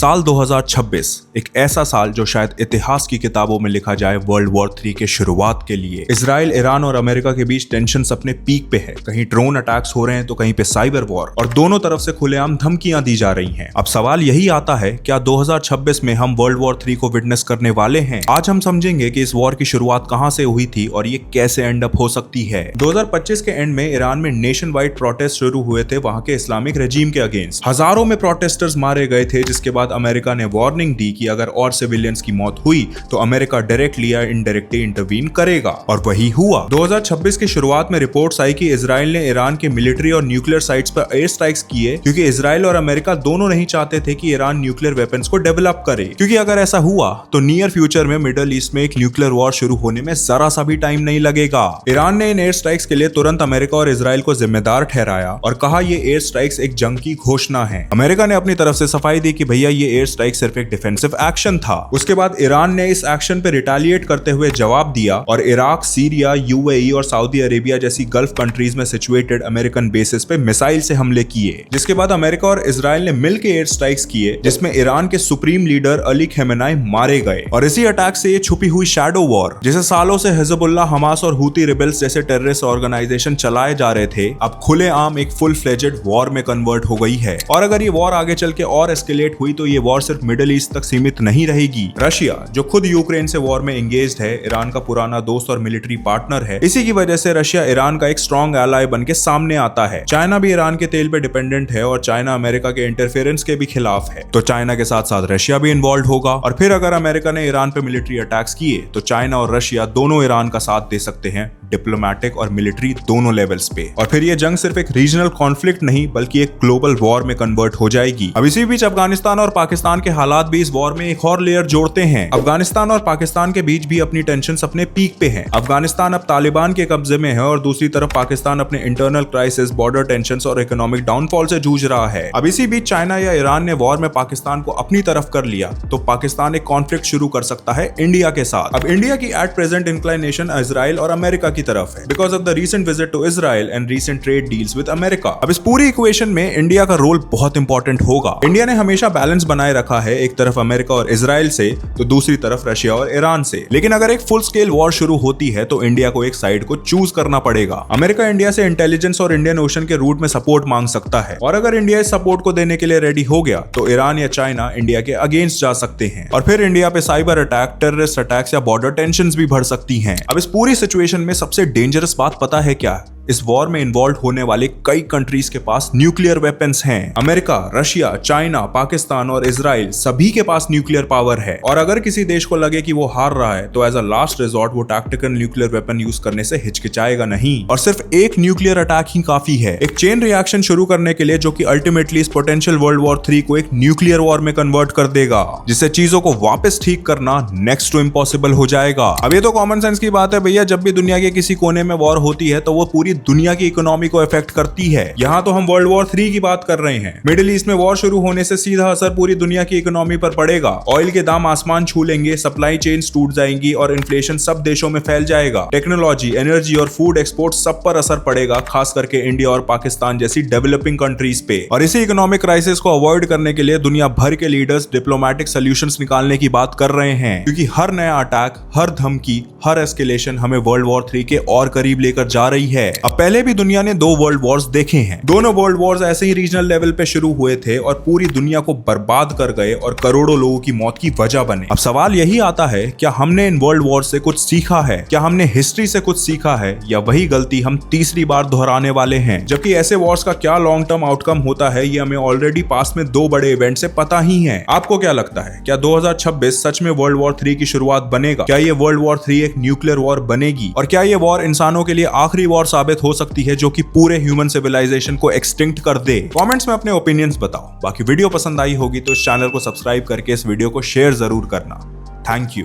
साल 2026 एक ऐसा साल जो शायद इतिहास की किताबों में लिखा जाए वर्ल्ड वॉर 3 के शुरुआत के लिए। इजराइल, ईरान और अमेरिका के बीच टेंशन अपने पीक पे है। कहीं ड्रोन अटैक्स हो रहे हैं तो कहीं पे साइबर वॉर, और दोनों तरफ से खुलेआम धमकियां दी जा रही हैं। अब सवाल यही आता है, क्या 2026 में हम वर्ल्ड वॉर 3 को विटनेस करने वाले हैं? आज हम समझेंगे कि इस वॉर की शुरुआत कहां से हुई थी और ये कैसे एंड अप हो सकती है। 2025 के एंड में ईरान में नेशन वाइड प्रोटेस्ट शुरू हुए थे वहां के इस्लामिक रेजीम के अगेंस्ट। हजारों में प्रोटेस्टर्स मारे गए थे, जिसके बाद अमेरिका ने वार्निंग दी कि अगर और सिविलियंस की मौत हुई तो अमेरिका डायरेक्टली या इनडायरेक्टली इंटरवीन करेगा, और वही हुआ। 2026 की शुरुआत में रिपोर्ट्स आई कि इजराइल ने ईरान के मिलिट्री और न्यूक्लियर साइट्स पर एयर स्ट्राइक्स किए, क्योंकि इजराइल और अमेरिका दोनों नहीं चाहते थे कि ईरान न्यूक्लियर वेपन्स को डेवलप करे, क्योंकि अगर ऐसा हुआ तो नियर फ्यूचर में मिडिल ईस्ट में एक न्यूक्लियर वॉर शुरू होने में जरा सा भी टाइम नहीं लगेगा। ईरान ने इन एयर स्ट्राइक्स के लिए तुरंत अमेरिका और इजराइल को जिम्मेदार ठहराया और कहा ये एयर स्ट्राइक्स एक जंग की घोषणा है। अमेरिका ने अपनी तरफ से सफाई दी कि भैया ये एयर स्ट्राइक सिर्फ एक डिफेंसिव एक्शन था। उसके बाद ईरान ने इस एक्शन पे रिटेलिएट करते हुए जवाब दिया और इराक, सीरिया, यूएई और सऊदी अरेबिया जैसी गल्फ कंट्रीज में सिचुएटेड अमेरिकन बेसिस पे मिसाइल से हमले किए। जिसके बाद अमेरिका और इजराइल ने मिलकर एयर स्ट्राइक्स किए, जिसमें ईरान के सुप्रीम लीडर अली खमेनी मारे गए। और इसी अटैक से ये छुपी हुई शैडो वॉर, जिसे सालों से हिजबुल्लाह, हमास और हूती रिबेल्स जैसे टेररिस्ट ऑर्गेनाइजेशन चलाए जा रहे थे, अब खुलेआम एक फुल फ्लेजेड वॉर में कन्वर्ट हो गई है। और अगर ये वॉर आगे चल के और एस्केलेट हुई तो ये वॉर सिर्फ मिडिल ईस्ट तक सीमित नहीं रहेगी। रशिया, जो खुद यूक्रेन से वॉर में एंगेज्ड है, ईरान का पुराना दोस्त और मिलिट्री पार्टनर है, इसी की वजह से रशिया ईरान का एक स्ट्रॉन्ग एलाय बन के सामने आता है। चाइना भी ईरान के तेल पे डिपेंडेंट है और चाइना अमेरिका के इंटरफेरेंस के भी खिलाफ है, तो चाइना के साथ साथ रशिया भी इन्वॉल्व होगा। और फिर अगर अमेरिका ने ईरान पे मिलिट्री अटैक्स किए तो चाइना और रशिया दोनों ईरान का साथ दे सकते हैं, डिप्लोमैटिक और मिलिट्री दोनों लेवल्स पे। और फिर ये जंग सिर्फ एक रीजनल कॉन्फ्लिक्ट नहीं बल्कि एक ग्लोबल वॉर में कन्वर्ट हो जाएगी। अब इसी बीच अफगानिस्तान और पाकिस्तान के हालात भी इस वॉर में एक और लेयर जोड़ते हैं। अफगानिस्तान और पाकिस्तान के बीच भी अपनी टेंशन्स अपने पीक पे हैं। अफगानिस्तान अब तालिबान के कब्जे में है और दूसरी तरफ पाकिस्तान अपने इंटरनल क्राइसिस, बॉर्डर टेंशन्स और इकोनॉमिक डाउनफॉल से जूझ रहा है। अब इसी बीच चाइना या ईरान ने वॉर में पाकिस्तान को अपनी तरफ कर लिया तो पाकिस्तान एक कॉन्फ्लिक्ट शुरू कर सकता है इंडिया के साथ। अब इंडिया की एट प्रेजेंट इंक्लिनेशन इजराइल और अमेरिका की तरफ है, because of the recent visit to Israel and recent trade deals with America. अब इस पूरी इक्वेशन में इंडिया का रोल बहुत इंपॉर्टेंट होगा। इंडिया ने हमेशा बैलेंस बनाए रखा है, एक तरफ अमेरिका और इजराइल से तो दूसरी तरफ रशिया और ईरान से। लेकिन अगर एक फुल स्केल वॉर शुरू होती है तो इंडिया को एक साइड को चूज करना पड़ेगा। अमेरिका इंडिया से इंटेलिजेंस और इंडियन ओशन के रूट में सपोर्ट मांग सकता है, और अगर इंडिया इस सपोर्ट को देने के लिए रेडी हो गया तो ईरान या चाइना इंडिया के अगेंस्ट जा सकते हैं, और फिर इंडिया पे साइबर अटैक, टेररिस्ट अटैक्स या बॉर्डर टेंशंस भी बढ़ सकती हैं। अब इस पूरी सिचुएशन में सबसे डेंजरस बात पता है क्या? इस वॉर में इन्वॉल्व होने वाले कई कंट्रीज के पास न्यूक्लियर वेपन्स हैं। अमेरिका, रशिया, चाइना, पाकिस्तान और इजराइल सभी के पास न्यूक्लियर पावर है, और अगर किसी देश को लगे कि वो हार रहा है तो एज अ लास्ट रिजॉर्ट वो टैक्टिकल न्यूक्लियर वेपन यूज करने से हिचकिचाएगा नहीं, और सिर्फ एक न्यूक्लियर अटैक ही काफी है एक चेन रिएक्शन शुरू करने के लिए, जो कि अल्टीमेटली इस पोटेंशियल वर्ल्ड वॉर 3 को एक न्यूक्लियर वॉर में कन्वर्ट कर देगा, जिससे चीजों को वापस ठीक करना नेक्स्ट टू इम्पॉसिबल हो जाएगा। अब ये तो कॉमन सेंस की बात है भैया, जब भी दुनिया के किसी कोने में वॉर होती है तो वो पूरी दुनिया की इकोनॉमी को इफेक्ट करती है। यहाँ तो हम वर्ल्ड वॉर 3 की बात कर रहे हैं। मिडिल ईस्ट में वॉर शुरू होने से सीधा असर पूरी दुनिया की इकोनॉमी पर पड़ेगा। ऑयल के दाम आसमान छू लेंगे, सप्लाई चेन्स टूट जाएंगी और इन्फ्लेशन सब देशों में फैल जाएगा। टेक्नोलॉजी, एनर्जी और फूड एक्सपोर्ट सब पर असर पड़ेगा, खास करके इंडिया और पाकिस्तान जैसी डेवलपिंग कंट्रीज पे। और इसी इकोनॉमिक क्राइसिस को अवॉइड करने के लिए दुनिया भर के लीडर्स डिप्लोमेटिक सोल्यूशंस निकालने की बात कर रहे हैं, क्योंकि हर नया अटैक, हर धमकी, हर एस्केलेशन हमें वर्ल्ड वॉर 3 के और करीब लेकर जा रही है। अब पहले भी दुनिया ने 2 वर्ल्ड वॉर्स देखे हैं। दोनों वर्ल्ड वॉर्स ऐसे ही रीजनल लेवल पे शुरू हुए थे और पूरी दुनिया को बर्बाद कर गए और करोड़ों लोगों की मौत की वजह बने। अब सवाल यही आता है, क्या हमने इन वर्ल्ड वॉर से कुछ सीखा है? क्या हमने हिस्ट्री से कुछ सीखा है, या वही गलती हम तीसरी बार दोहराने वाले हैं? जबकि ऐसे वॉर्स का क्या लॉन्ग टर्म आउटकम होता है ये हमें ऑलरेडी पास में 2 बड़े इवेंट से पता ही है। आपको क्या लगता है, क्या 2026 सच में वर्ल्ड वॉर 3 की शुरुआत बनेगा? क्या ये वर्ल्ड वॉर 3 एक न्यूक्लियर वॉर बनेगी? और क्या ये वॉर इंसानों के लिए आखिरी वॉर साबित हो सकती है जो कि पूरे ह्यूमन सिविलाइजेशन को एक्सटिंक्ट कर दे? कमेंट्स में अपने ओपिनियंस बताओ। बाकी वीडियो पसंद आई होगी तो इस चैनल को सब्सक्राइब करके इस वीडियो को शेयर जरूर करना। Thank you.